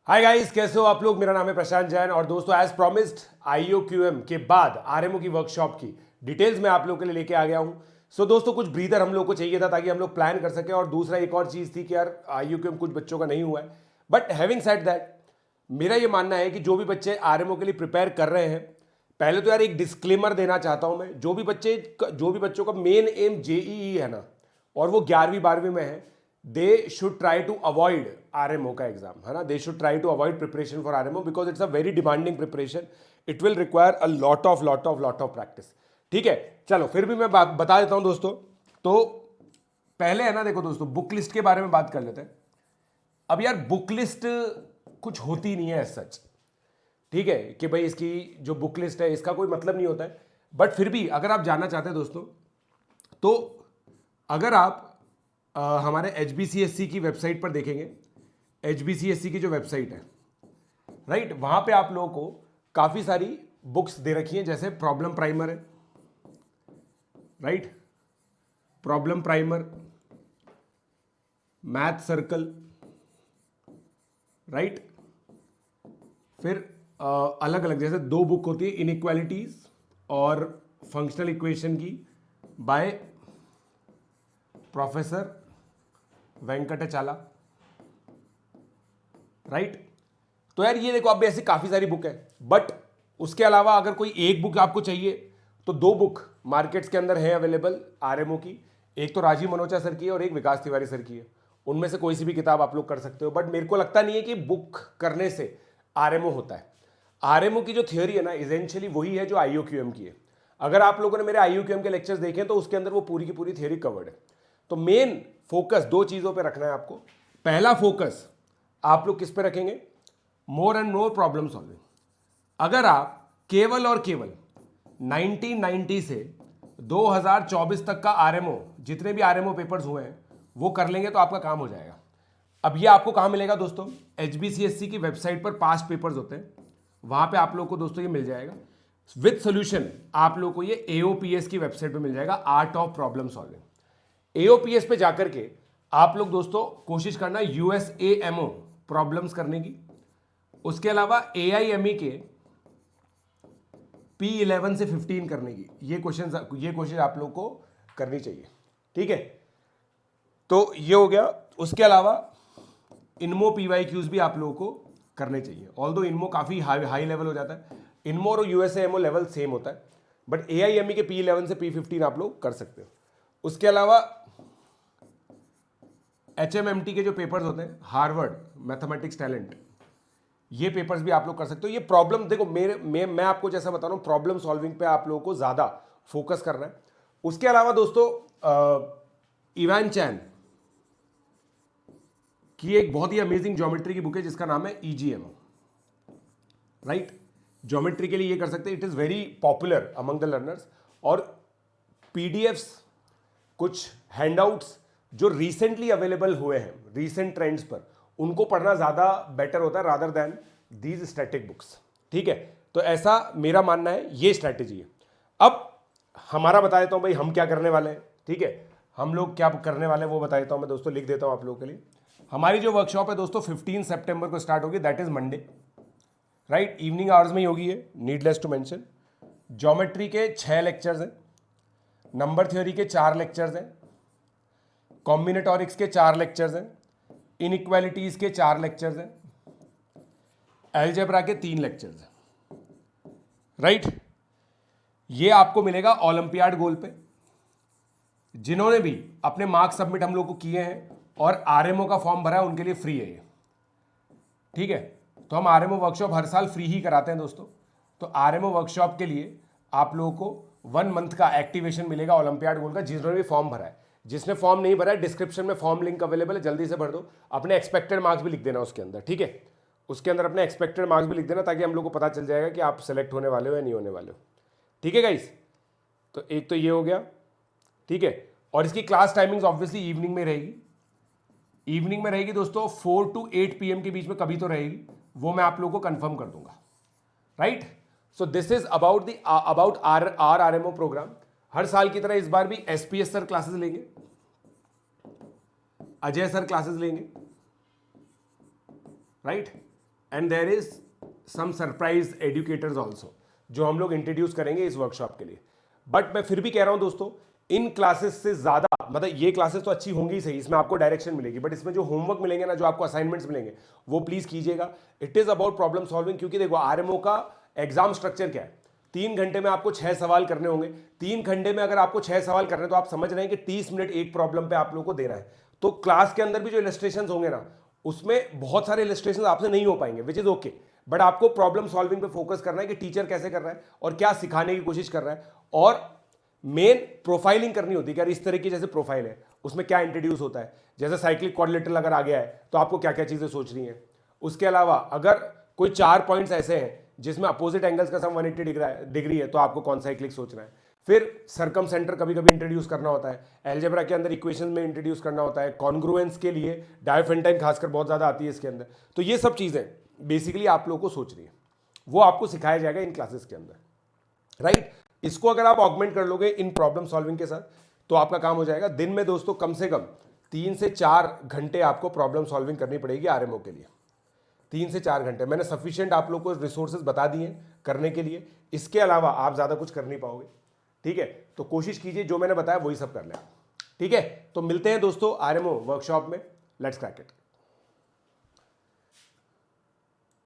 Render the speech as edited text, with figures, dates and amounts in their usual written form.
Hi guys, कैसे हो आप लोग। मेरा नाम है प्रशांत जैन और दोस्तों एज प्रॉमिस्ड IOQM के बाद RMO की वर्कशॉप की डिटेल्स मैं आप लोगों के लिए लेके आ गया हूं। सो दोस्तों कुछ ब्रीदर हम लोग को चाहिए था ताकि हम लोग प्लान कर सके। और दूसरा एक और चीज़ थी कि यार IOQM कुछ बच्चों का नहीं हुआ है, बट हैविंग सेड दैट मेरा ये मानना है कि जो भी बच्चे RMO के लिए प्रिपेयर कर रहे हैं, पहले तो यार एक डिस्क्लेमर देना चाहता हूं मैं। जो भी बच्चों का मेन एम JEE है ना, और वो 11वीं 12वीं में है, they should try to avoid RMO का एग्जाम, है ना। They should try to avoid preparation for RMO because it's a very demanding preparation. It will require a lot of practice. ठीक है, चलो फिर भी मैं बता देता हूं दोस्तों। तो पहले है ना, देखो दोस्तों, बुक लिस्ट के बारे में बात कर लेते हैं। अब यार बुक लिस्ट कुछ होती नहीं है सच, ठीक है, कि भाई इसकी जो बुक लिस्ट है इसका कोई मतलब नहीं होता है। बट फिर भी अगर आप जानना चाहते हैं दोस्तों, तो अगर आप हमारे HBCSC की वेबसाइट पर देखेंगे, HBCSC की जो वेबसाइट है, राइट, वहां पे आप लोगों को काफी सारी बुक्स दे रखी हैं। जैसे प्रॉब्लम प्राइमर है, right, problem primer, math circle, right. फिर अलग अलग जैसे दो बुक होती है, इनइक्वालिटीज और फंक्शनल इक्वेशन की, बाय प्रोफेसर वेंकटचाला, राइट। तो यार ये देखो, अब ऐसी काफी सारी बुक है, बट उसके अलावा अगर कोई एक बुक आपको चाहिए तो दो बुक मार्केट्स के अंदर है अवेलेबल RMO की। एक तो राजीव मनोचा सर की है और एक विकास तिवारी सर की है। उनमें से कोई सी भी किताब आप लोग कर सकते हो, बट मेरे को लगता नहीं है कि बुक करने से RMO होता है। RMO की जो थियोरी है ना, इजेंशियली वही है जो IOQM की है। अगर आप लोगों ने मेरे IOQM के लेक्चर्स देखे तो उसके अंदर वो पूरी की पूरी थियोरी कवर्ड है। तो मेन फोकस दो चीजों पे रखना है आपको। पहला फोकस आप लोग किस पे रखेंगे? More and more problem solving. अगर आप केवल और केवल 1990 से 2024 तक का RMO, जितने भी RMO पेपर्स हुए हैं वो कर लेंगे तो आपका काम हो जाएगा। अब ये आपको कहां मिलेगा दोस्तों? HBCSC की वेबसाइट पर पास्ट पेपर्स होते हैं, वहां पे आप लोग को दोस्तों ये मिल जाएगा विद सोल्यूशन। आप लोग को ये AOPS की वेबसाइट पे मिल जाएगा, art of problem solving. AOPS पे जाकर के आप लोग दोस्तों कोशिश करना USAMO प्रॉब्लम्स करने की। उसके अलावा AIME के P11 से 15 करने की। ये कोशिश आप लोग को करनी चाहिए, ठीक है। तो ये हो गया। उसके अलावा इनमो PYQs भी आप लोगों को करने चाहिए। ऑल्दो इनमो काफी हाई लेवल हो जाता है, इनमो और USAMO लेवल सेम होता है, बट AIME के P11 से P15 आप लोग कर सकते हो। उसके अलावा HMMT के जो पेपर्स होते हैं, हार्वर्ड मैथमेटिक्स टैलेंट, ये पेपर्स भी आप लोग कर सकते हो। ये प्रॉब्लम देखो, मैं आपको जैसा बता रहा हूं, प्रॉब्लम सॉल्विंग पे आप लोगों को ज्यादा फोकस करना है। उसके अलावा दोस्तों इवान चैन की एक बहुत ही अमेजिंग ज्योमेट्री की बुक है जिसका नाम है EGM, राइट। ज्योमेट्री के लिए ये कर सकते हैं, it is very popular among the learners. और PDFs, कुछ हैंडआउट्स जो रिसेंटली अवेलेबल हुए हैं रिसेंट ट्रेंड्स पर, उनको पढ़ना ज्यादा बेटर होता है rather than these static books, ठीक है। तो ऐसा मेरा मानना है, ये स्ट्रैटेजी है। अब हमारा बता देता हूं भाई हम क्या करने वाले हैं, ठीक है। हम लोग क्या करने वाले हैं वो बता देता हूं मैं दोस्तों, लिख देता हूं आप लोगों के लिए। हमारी जो वर्कशॉप है दोस्तों 15 सितंबर को स्टार्ट होगी, that is Monday, right. Evening hours में ही होगी ये, नीडलेस टू मेंशन। ज्योमेट्री के 6 लेक्चर्स हैं, नंबर थ्योरी के 4 लेक्चर्स हैं, कॉम्बिनेटोरिक्स के 4 लेक्चर्स हैं, इनइक्वालिटीज के 4 लेक्चर्स हैं, अलजेब्रा के 3 लेक्चर्स हैं, राइट। ये आपको मिलेगा ओलंपियाड गोल पे। जिन्होंने भी अपने मार्क्स सबमिट हम लोग को किए हैं और RMO का फॉर्म भरा है उनके लिए फ्री है ये, ठीक है। तो हम RMO वर्कशॉप हर साल फ्री ही कराते हैं दोस्तों। तो RMO वर्कशॉप के लिए आप लोगों को 1 मंथ का एक्टिवेशन मिलेगा ओलंपियाड गोल का, जिन्होंने भी फॉर्म भरा है। जिसने फॉर्म नहीं भरा है, डिस्क्रिप्शन में फॉर्म लिंक अवेलेबल है, जल्दी से भर दो। अपने एक्सपेक्टेड मार्क्स भी लिख देना उसके अंदर, ठीक है। उसके अंदर अपने एक्सपेक्टेड मार्क्स भी लिख देना ताकि हम लोग को पता चल जाएगा कि आप सेलेक्ट होने वाले हो या नहीं होने वाले हो, ठीक है गाइस। तो एक तो ये हो गया, ठीक है। और इसकी क्लास टाइमिंग्स ऑब्वियसली इवनिंग में रहेगी। इवनिंग में रहेगी दोस्तों, 4 to 8 PM के बीच में कभी तो रहेगी, वो मैं आप लोगों को कंफर्म कर दूंगा, right. So this is about our RMO programme. हर साल की तरह इस बार भी SPS सर क्लासेस लेंगे, अजय सर क्लासेस लेंगे, right. And there is some surprise educators also जो हम लोग इंट्रोड्यूस करेंगे इस वर्कशॉप के लिए। बट मैं फिर भी कह रहा हूं दोस्तों, इन क्लासेस से ज्यादा, मतलब ये क्लासेस तो अच्छी होंगी ही सही, इसमें आपको डायरेक्शन मिलेगी, बट इसमें जो होमवर्क मिलेंगे ना, जो आपको असाइनमेंट्स मिलेंगे, वो प्लीज कीजिएगा। It is about problem solving, क्योंकि देखो आरएमओ का एग्जाम स्ट्रक्चर क्या है, 3 घंटे में आपको 6 सवाल करने होंगे। 3 घंटे में अगर आपको 6 सवाल करने हैं तो आप समझ रहे हैं कि 30 मिनट एक प्रॉब्लम पे आप लोगों को देना है। तो क्लास के अंदर भी जो इलस्ट्रेशन होंगे ना, उसमें बहुत सारे इलस्ट्रेशन आपसे नहीं हो पाएंगे, विच इज ओके, बट आपको प्रॉब्लम सॉल्विंग पे फोकस करना है कि टीचर कैसे कर रहा है और क्या सिखाने की कोशिश कर रहा है, और मेन प्रोफाइलिंग करनी होती है कि यार इस तरह की जैसे प्रोफाइल है उसमें क्या इंट्रोड्यूस होता है, जैसे साइक्लिक क्वाड्रिलेटरल अगर आ गया है तो आपको क्या क्या चीजें सोचनी है। उसके अलावा अगर कोई 4 पॉइंट्स ऐसे हैं जिसमें अपोजिट एंगल्स का सम 180 डिग्री है तो आपको कौन साइक्लिक सोचना है। फिर सरकम सेंटर कभी कभी इंट्रोड्यूस करना होता है, अलजेब्रा के अंदर इक्वेशन में इंट्रोड्यूस करना होता है, कॉन्ग्रुएंस के लिए डायोफेंटाइन खासकर बहुत ज़्यादा आती है इसके अंदर। तो ये सब चीज़ें बेसिकली आप लोगों को सोचनी है, वो आपको सिखाया जाएगा इन क्लासेस के अंदर, राइट। इसको अगर आप ऑगमेंट कर लोगे इन प्रॉब्लम सॉल्विंग के साथ तो आपका काम हो जाएगा। दिन में दोस्तों कम से कम 3 से 4 घंटे आपको प्रॉब्लम सॉल्विंग करनी पड़ेगी आरएमओ के लिए। 3 से 4 घंटे मैंने सफिशिएंट आप लोग को रिसोर्सेज बता दिए करने के लिए, इसके अलावा आप ज़्यादा कुछ कर नहीं पाओगे, ठीक है। तो कोशिश कीजिए जो मैंने बताया वही सब कर लें, ठीक है। तो मिलते हैं दोस्तों आरएमओ वर्कशॉप में, लेट्स क्रैक इट।